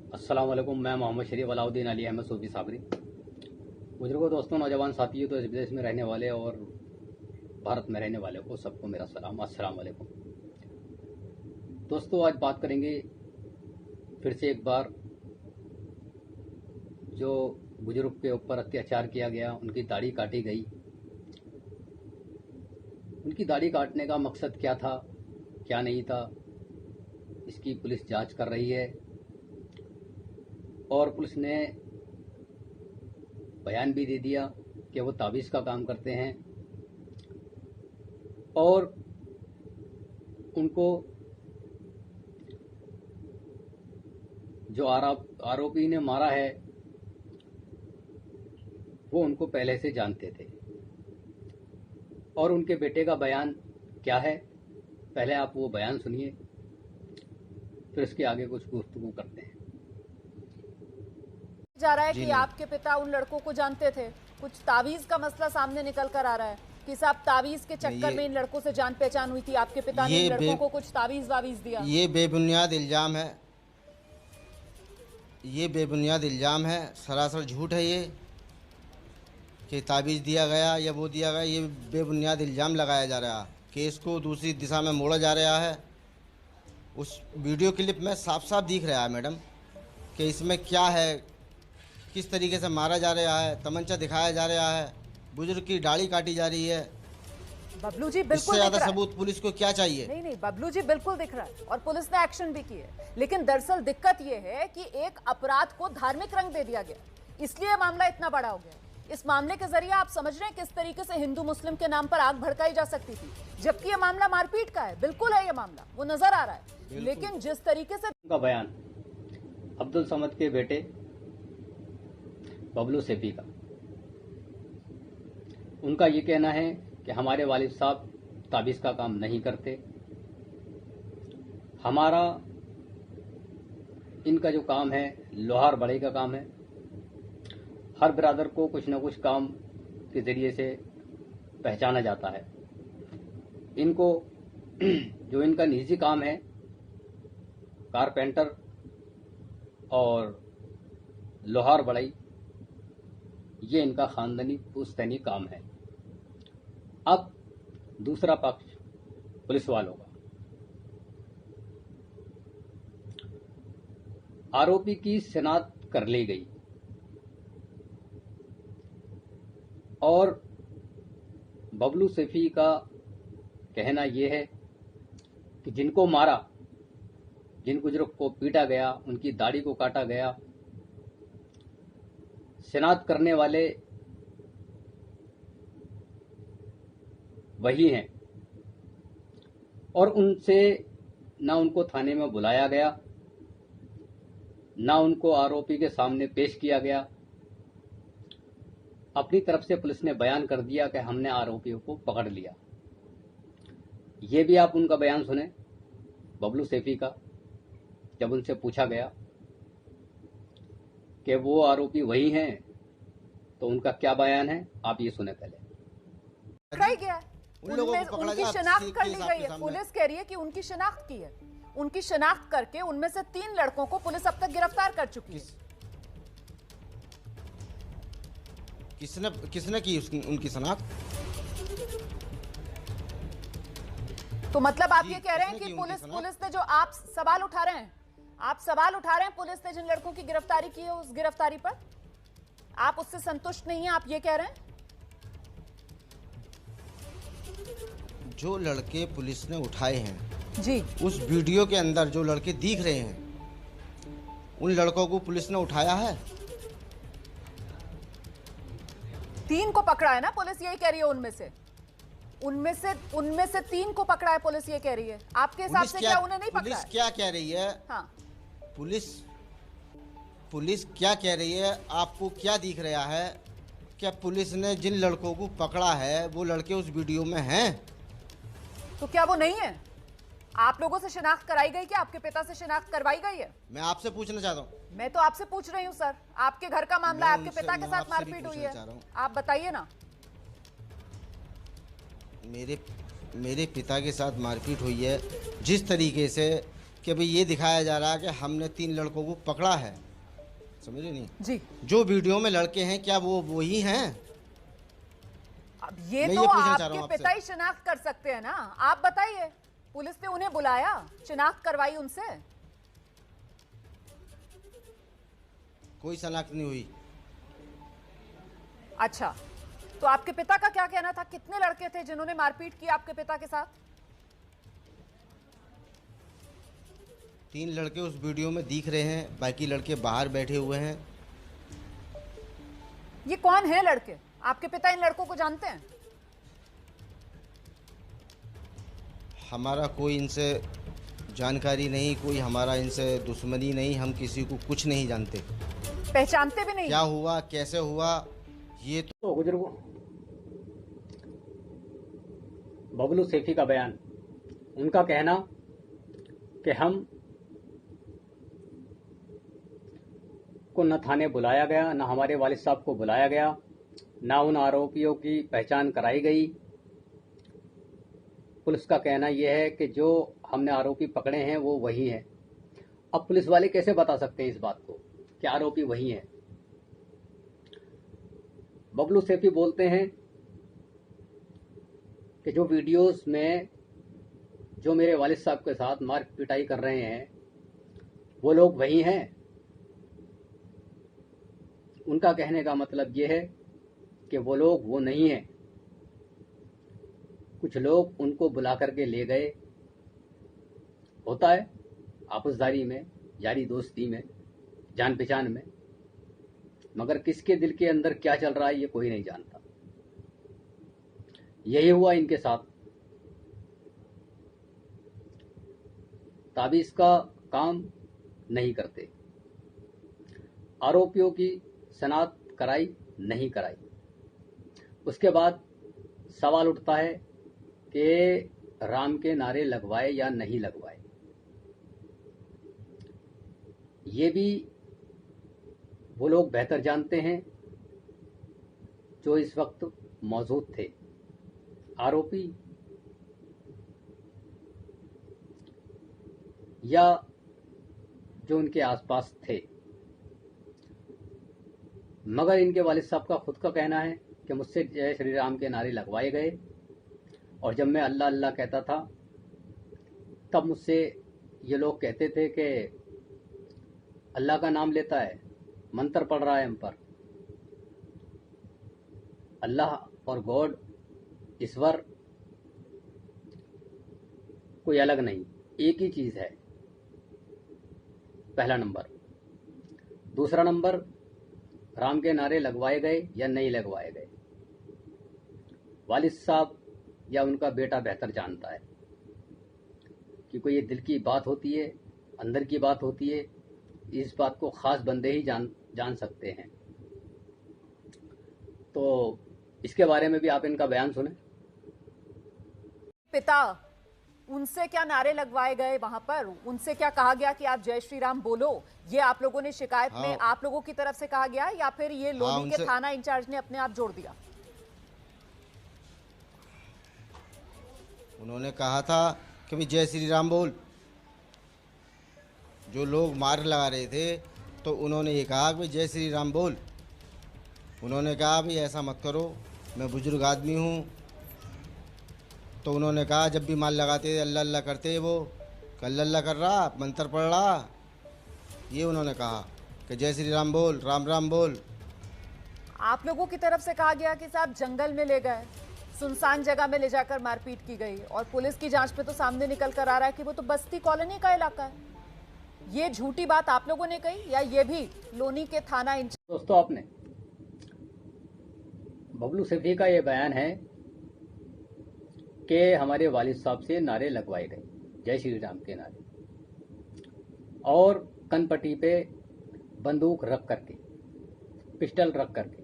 अस्सलाम वालेकुम। मैं मोहम्मद शरीफ अलाउद्दीन अली अहमद सूफी साबरी। बुजुर्गों, दोस्तों, नौजवान साथियों, तो विदेश में रहने वाले और भारत में रहने वाले को सबको मेरा सलाम, अस्सलाम वालेकुम। दोस्तों, आज बात करेंगे फिर से एक बार जो बुजुर्ग के ऊपर अत्याचार किया गया, उनकी दाढ़ी काटी गई। उनकी दाढ़ी काटने का मकसद क्या था, क्या नहीं था, इसकी पुलिस जांच कर रही है और पुलिस ने बयान भी दे दिया कि वो तावीज़ का काम करते हैं और उनको जो आरोपी ने मारा है वो उनको पहले से जानते थे। और उनके बेटे का बयान क्या है, पहले आप वो बयान सुनिए, फिर इसके आगे कुछ गुफ्तगू करते हैं। जा रहा है कि आपके पिता उन लड़कों को जानते थे। कुछ तावीज का मसला सामने निकल कर आ रहा है कि साहब तावीज के चक्कर में इन लड़कों से जान पहचान हुई थी। आपके पिता ने इन लड़कों को कुछ तावीज वावीज दिया। ये बेबुनियाद इल्जाम है, ये बेबुनियाद इल्जाम है, सरासर झूठ है ये कि तावीज़ दिया गया या वो दिया गया। ये बेबुनियाद इल्जाम लगाया जा रहा है, केस को दूसरी दिशा में मोड़ा जा रहा है। उस वीडियो क्लिप में साफ साफ दिख रहा है मैडम कि इसमें क्या है, किस तरीके से मारा जा रहा है, तमंचा दिखाया जा रहा है, बुजुर्ग की दाढ़ी काटी जा रही है। बबलू जी बिल्कुल इससे ज़्यादा सबूत पुलिस को क्या चाहिए? नहीं, बबलू जी बिल्कुल दिख रहा है और पुलिस ने एक्शन भी किए। लेकिन दरअसल दिक्कत यह है कि एक अपराध को धार्मिक रंग दे दिया गया, इसलिए मामला इतना बड़ा हो गया। इस मामले के जरिए आप समझ रहे हैं किस तरीके से हिंदू मुस्लिम के नाम पर आग भड़काई जा सकती थी, जबकि यह मामला मारपीट का है। बिल्कुल है, यह मामला वो नजर आ रहा है। लेकिन जिस तरीके से उनका बयान अब्दुल समद के बेटे बबलू सेफी का, उनका ये कहना है कि हमारे वालिद साहब ताबीज़ का काम नहीं करते, हमारा इनका जो काम है लोहार बढ़ई का काम है। हर बिरादर को कुछ न कुछ काम के जरिए से पहचाना जाता है। इनको जो इनका निजी काम है कारपेंटर और लोहार बढ़ई, ये इनका खानदानी पुश्तैनी काम है। अब दूसरा पक्ष पुलिस वालों का, आरोपी की शिनाख्त कर ली गई और बबलू सेफी का कहना यह है कि जिनको मारा, जिन बुजुर्ग को पीटा गया, उनकी दाढ़ी को काटा गया, शिनाख्त करने वाले वही हैं और उनसे ना उनको थाने में बुलाया गया, ना उनको आरोपी के सामने पेश किया गया। अपनी तरफ से पुलिस ने बयान कर दिया कि हमने आरोपियों को पकड़ लिया। ये भी आप उनका बयान सुने बबलू सेफी का, जब उनसे पूछा गया कि वो आरोपी वही हैं, तो उनका क्या बयान है, आप ये सुने पहले। पकड़ा गया, उनकी शिनाख्त कर ली गई है। पुलिस कह रही है कि उनकी शिनाख्त की है। उनकी शिनाख्त करके उनमें से 3 लड़कों को पुलिस अब तक गिरफ्तार कर चुकी है। किसने की उनकी शिनाख्त? तो मतलब आप ये कह रहे हैं कि पुलिस ने जो आप सवाल उठा रहे हैं, पुलिस ने जिन लड़कों की गिरफ्तारी की है, उस गिरफ्तारी पर आप उससे संतुष्ट नहीं हैं, आप ये कह रहे हैं? जो लड़के पुलिस ने उठाए हैं जी, उस वीडियो के अंदर जो लड़के दिख रहे हैं, उन लड़कों को पुलिस ने उठाया है। 3 को पकड़ा है ना पुलिस, यही कह रही है। उनमें से 3 को पकड़ा है पुलिस, ये कह रही है। आपके हिसाब से क्या उन्हें नहीं पकड़ा पुलिस है? क्या कह रही है? हाँ, पुलिस क्या कह रही है? आपको क्या दिख रहा है? क्या पुलिस ने जिन लड़कों को पकड़ा है वो लड़के उस वीडियो में हैं? तो क्या वो नहीं है? आप लोगों से शिनाख्त कराई गई, क्या आपके पिता से शिनाख्त करवाई गई है? मैं आपसे पूछना चाहता हूँ। मैं तो आपसे पूछ रही हूँ सर, आपके घर का मामला है, आपके पिता के साथ मारपीट हुई है, आप बताइए ना। मेरे पिता के साथ मारपीट हुई है, जिस तरीके से कि भाई ये दिखाया जा रहा है कि हमने 3 लड़कों को पकड़ा है, समझ रहे नहीं? जी, जो वीडियो में लड़के हैं क्या वो वही हैं? अब ये मैं तो ये पूछना चाह रहा आपके हूं आपसे। पिता ही शिनाख्त कर सकते हैं ना। आप बताइए, पुलिस ने उन्हें बुलाया, शिनाख्त करवाई उनसे? कोई शनाख्त नहीं हुई। अच्छा, तो आपके पिता का क्या कहना था? कितने लड़के थे जिन्होंने मारपीट की आपके पिता के साथ? 3 लड़के उस वीडियो में दिख रहे हैं, बाकी लड़के बाहर बैठे हुए हैं। ये कौन है लड़के? आपके पिता इन लड़कों को जानते हैं? हमारा कोई इनसे जानकारी नहीं, कोई हमारा इनसे दुश्मनी नहीं, हम किसी को कुछ नहीं जानते। पहचानते भी नहीं? क्या हुआ, कैसे हुआ, ये तो बुजुर्गों, बबलू सेठी का बयान, उनका कहना कि हम को न थाने बुलाया गया, न हमारे वालिद साहब को बुलाया गया, न उन आरोपियों की पहचान कराई गई। पुलिस का कहना यह है कि जो हमने आरोपी पकड़े हैं वो वही हैं। अब पुलिस वाले कैसे बता सकते हैं इस बात को कि आरोपी वही हैं? बबलू सेठी बोलते हैं कि जो वीडियोस में जो मेरे वालिद साहब के साथ मार पिटाई कर रहे हैं वो लोग वही हैं। उनका कहने का मतलब ये है कि वो लोग वो नहीं हैं। कुछ लोग उनको बुला करके ले गए, होता है आपसदारी में, यारी दोस्ती में, जान पहचान में, मगर किसके दिल के अंदर क्या चल रहा है ये कोई नहीं जानता। यही हुआ इनके साथ। ताबीज का काम नहीं करते, आरोपियों की शनाख्त कराई नहीं कराई। उसके बाद सवाल उठता है कि राम के नारे लगवाए या नहीं लगवाए। ये भी वो लोग बेहतर जानते हैं जो इस वक्त मौजूद थे। आरोपी या जो उनके आसपास थे। मगर इनके वालिद साहब का खुद का कहना है कि मुझसे जय श्री राम के नारे लगवाए गए, और जब मैं अल्लाह अल्लाह कहता था तब मुझसे ये लोग कहते थे कि अल्लाह का नाम लेता है, मंत्र पढ़ रहा है हम पर। अल्लाह और गॉड, ईश्वर कोई अलग नहीं, एक ही चीज है, पहला नंबर। दूसरा नंबर, राम के नारे लगवाए गए या नहीं लगवाए गए, वालिद साहब या उनका बेटा बेहतर जानता है, क्योंकि ये दिल की बात होती है, अंदर की बात होती है। इस बात को खास बंदे ही जान सकते हैं। तो इसके बारे में भी आप इनका बयान सुने। पिता, उनसे क्या नारे लगवाए गए वहां पर? उनसे क्या कहा गया कि आप जय श्री राम बोलो? ये आप लोगों ने शिकायत में आप लोगों की तरफ से कहा गया, या फिर ये लोनी के थाना इंचार्ज ने अपने आप जोड़ दिया? उन्होंने कहा था कि भाई जय श्री राम बोल। जो लोग मार लगा रहे थे तो उन्होंने ये कहा कि जय श्री राम बोल। उन्होंने कहा भाई ऐसा मत करो, मैं बुजुर्ग आदमी हूँ। तो उन्होंने कहा जब भी माल लगाते अल्लाह अल्लाह करते, वो अल्लाह अल्लाह कर रहा, मंत्र पढ़ रहा। ये उन्होंने कहा कि जय श्री राम बोल, राम राम बोल। आप लोगों की तरफ से कहा गया कि साहब जंगल में ले गए, सुनसान जगह में ले जाकर मारपीट की गई, और पुलिस की जांच पे तो सामने निकल कर आ रहा है कि वो तो बस्ती कॉलोनी का इलाका है। ये झूठी बात आप लोगों ने कही, या ये भी लोनी के थाना इंचार्ज? दोस्तों, आपने बबलू सेठी का ये बयान है कि हमारे वालिद साहब से नारे लगवाए गए, जय श्री राम के नारे, और कनपट्टी पे बंदूक रख करके, पिस्टल रख करके,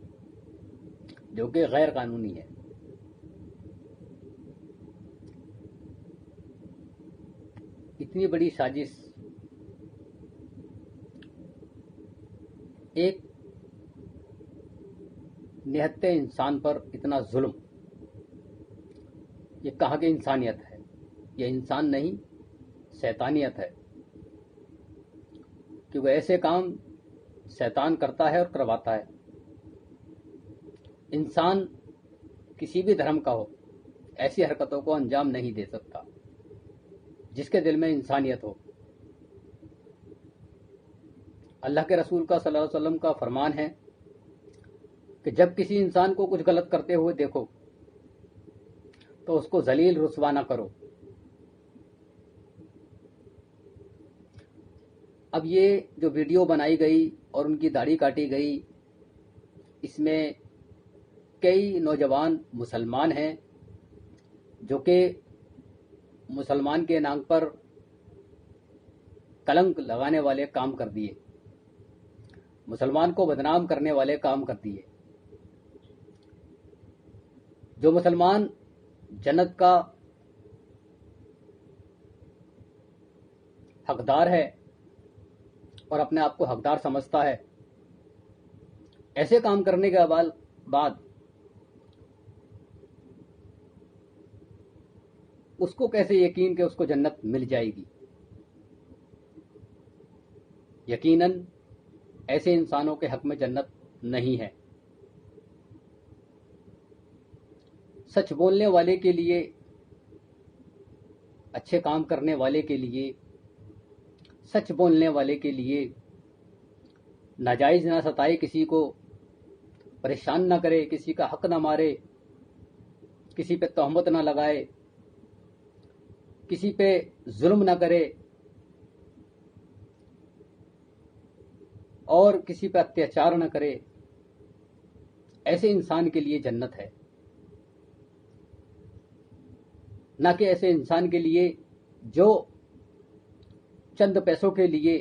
जो कि गैर कानूनी है। इतनी बड़ी साजिश, एक निहत्थे इंसान पर इतना जुल्म, ये कहाँ की इंसानियत है? ये इंसान नहीं, शैतानियत है। क्योंकि ऐसे काम शैतान करता है और करवाता है। इंसान किसी भी धर्म का हो ऐसी हरकतों को अंजाम नहीं दे सकता जिसके दिल में इंसानियत हो। अल्लाह के रसूल का सल्लल्लाहु अलैहि वसल्लम का फरमान है कि जब किसी इंसान को कुछ गलत करते हुए देखो तो उसको जलील रुसवा ना करो। अब ये जो वीडियो बनाई गई और उनकी दाढ़ी काटी गई, इसमें कई नौजवान मुसलमान हैं जो कि मुसलमान के नाम पर कलंक लगाने वाले काम कर दिए, मुसलमान को बदनाम करने वाले काम कर दिए। जो मुसलमान जन्नत का हकदार है और अपने आप को हकदार समझता है, ऐसे काम करने के बाद उसको कैसे यकीन कि उसको जन्नत मिल जाएगी। यकीनन ऐसे इंसानों के हक में जन्नत नहीं है। सच बोलने वाले के लिए, अच्छे काम करने वाले के लिए, सच बोलने वाले के लिए नाजायज ना सताए, किसी को परेशान ना करे, किसी का हक ना मारे, किसी पे तोहमत ना लगाए, किसी पे जुल्म ना करे और किसी पे अत्याचार ना करे, ऐसे इंसान के लिए जन्नत है। ना कि ऐसे इंसान के लिए जो चंद पैसों के लिए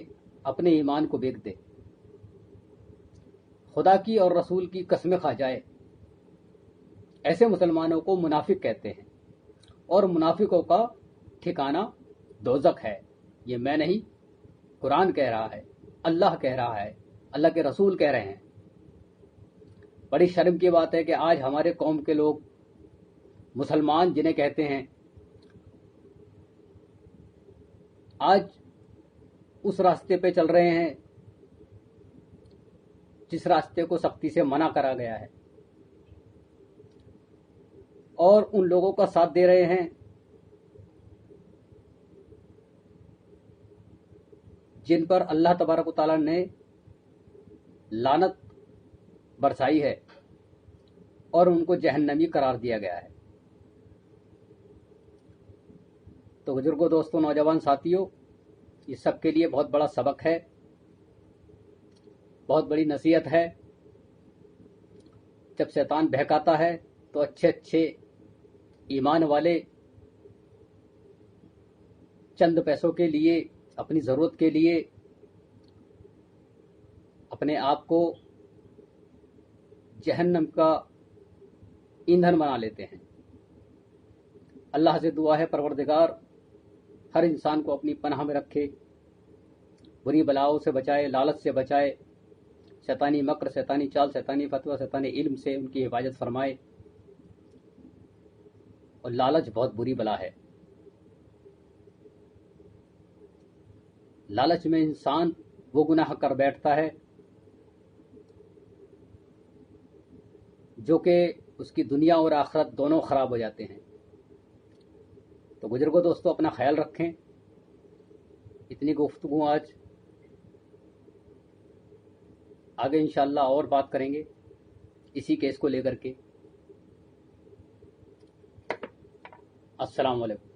अपने ईमान को बेच दे। खुदा की और रसूल की कसमें खा जाए, ऐसे मुसलमानों को मुनाफिक कहते हैं और मुनाफिकों का ठिकाना दोज़ख है। ये मैं नहीं, कुरान कह रहा है, अल्लाह कह रहा है, अल्लाह के रसूल कह रहे हैं। बड़ी शर्म की बात है कि आज हमारे कौम के लोग, मुसलमान जिन्हें कहते हैं, आज उस रास्ते पे चल रहे हैं जिस रास्ते को सख्ती से मना करा गया है और उन लोगों का साथ दे रहे हैं जिन पर अल्लाह तबारक व तआला ने लानत बरसाई है और उनको जहन्नमी करार दिया गया है। तो बुजुर्गों, दोस्तों, नौजवान साथियों, ये सबके लिए बहुत बड़ा सबक है, बहुत बड़ी नसीहत है। जब शैतान बहकाता है तो अच्छे अच्छे ईमान वाले चंद पैसों के लिए, अपनी ज़रूरत के लिए अपने आप को जहन्नम का ईंधन बना लेते हैं। अल्लाह से दुआ है परवरदिगार हर इंसान को अपनी पनाह में रखे, बुरी बलाओं से बचाए, लालच से बचाए, शैतानी मक्र, शैतानी चाल, शैतानी फतवा, शैतानी इल्म से उनकी हिफाजत फरमाए। और लालच बहुत बुरी बला है। लालच में इंसान वो गुनाह कर बैठता है जो कि उसकी दुनिया और आखिरत दोनों खराब हो जाते हैं। तो बुजुर्गों, दोस्तों, अपना ख्याल रखें। इतनी गुफ्तगू आज, आगे इंशाअल्लाह और बात करेंगे इसी केस को लेकर के। अस्सलाम वालेकुम।